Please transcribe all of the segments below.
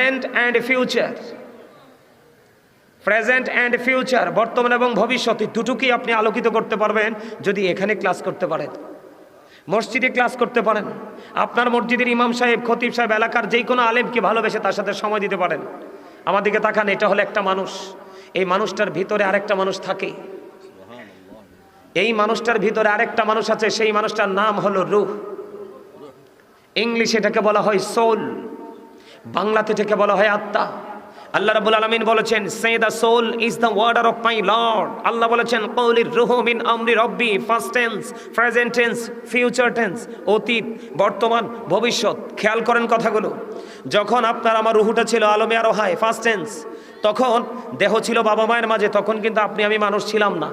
And future, present and future, বর্তমান এবং ভবিষ্যৎ, দুটোকেই আপনি আলোকিত করতে পারবেন যদি এখানে ক্লাস করতে পারেন, মসজিদে ক্লাস করতে পারেন, আপনার মসজিদের ইমাম সাহেব, খতিব সাহেব, এলাকার যে কোনো আলেমকে ভালোবেসে তার সাথে সময় দিতে পারেন। আমার দিকে তাকান, এটা হলো একটা মানুষ, এই মানুষটার ভিতরে আরেকটা মানুষ থাকে, এই মানুষটার ভিতরে আরেকটা মানুষ আছে, সেই মানুষটার নাম হলো রূহ। ইংলিশে এটাকে বলা হয় সোল, বাংলাতে এটাকে বলা হয় আত্মা। আল্লাহ রাব্বুল আলামিন বলেছেন, say the soul is the order of my Lord. Allah বলেছেন, কওলির রূহু মিন আমরি রব্বি, first tense, present tense, future tense, অতীত, বর্তমান, ভবিষ্যৎ। খেয়াল করেন কথাগুলো। যখন আপনার আমার রুহুটা ছিল আলমে আরোহায়, ফার্স্ট টেন্স, তখন দেহ ছিল বাবা মায়ের মাঝে, তখন কিন্তু আপনি আমি মানুষ ছিলাম না।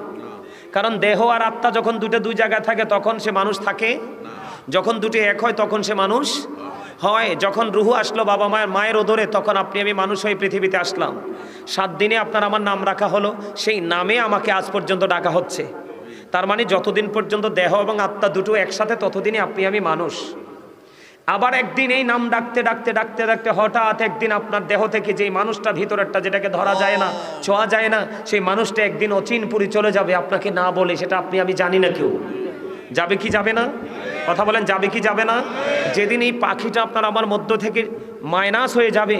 কারণ দেহ আর আত্মা যখন দুই জায়গায় থাকে তখন সে মানুষ থাকে, যখন দুটি এক হয় তখন সে মানুষ হয়। যখন রুহু আসলো বাবা মায়ের ওদরে, তখন আপনি আমি মানুষ হয়ে পৃথিবীতে আসলাম। 7 দিনে আপনার আমার নাম রাখা হলো, সেই নামে আমাকে আজ পর্যন্ত ডাকা হচ্ছে। তার মানে যতদিন পর্যন্ত দেহ এবং আত্মা দুটো একসাথে, ততদিনই আপনি আমি মানুষ। আবার একদিন এই নাম ডাকতে ডাকতে ডাকতে ডাকতে হঠাৎ একদিন আপনার দেহ থেকে যেই মানুষটা ভিতরেরটা, যেটাকে ধরা যায় না, ছোঁয়া যায় না, সেই মানুষটা একদিন অচিনপুরি চলে যাবে, আপনাকে না বলে। সেটা আপনি আমি জানি না। কেউ যাবে কি যাবে না? কথা বলেন, যাবে কি যাবে না? যেদিন এই পাখিটা আপনার আমার মধ্য থেকে মাইনাস হয়ে যাবে,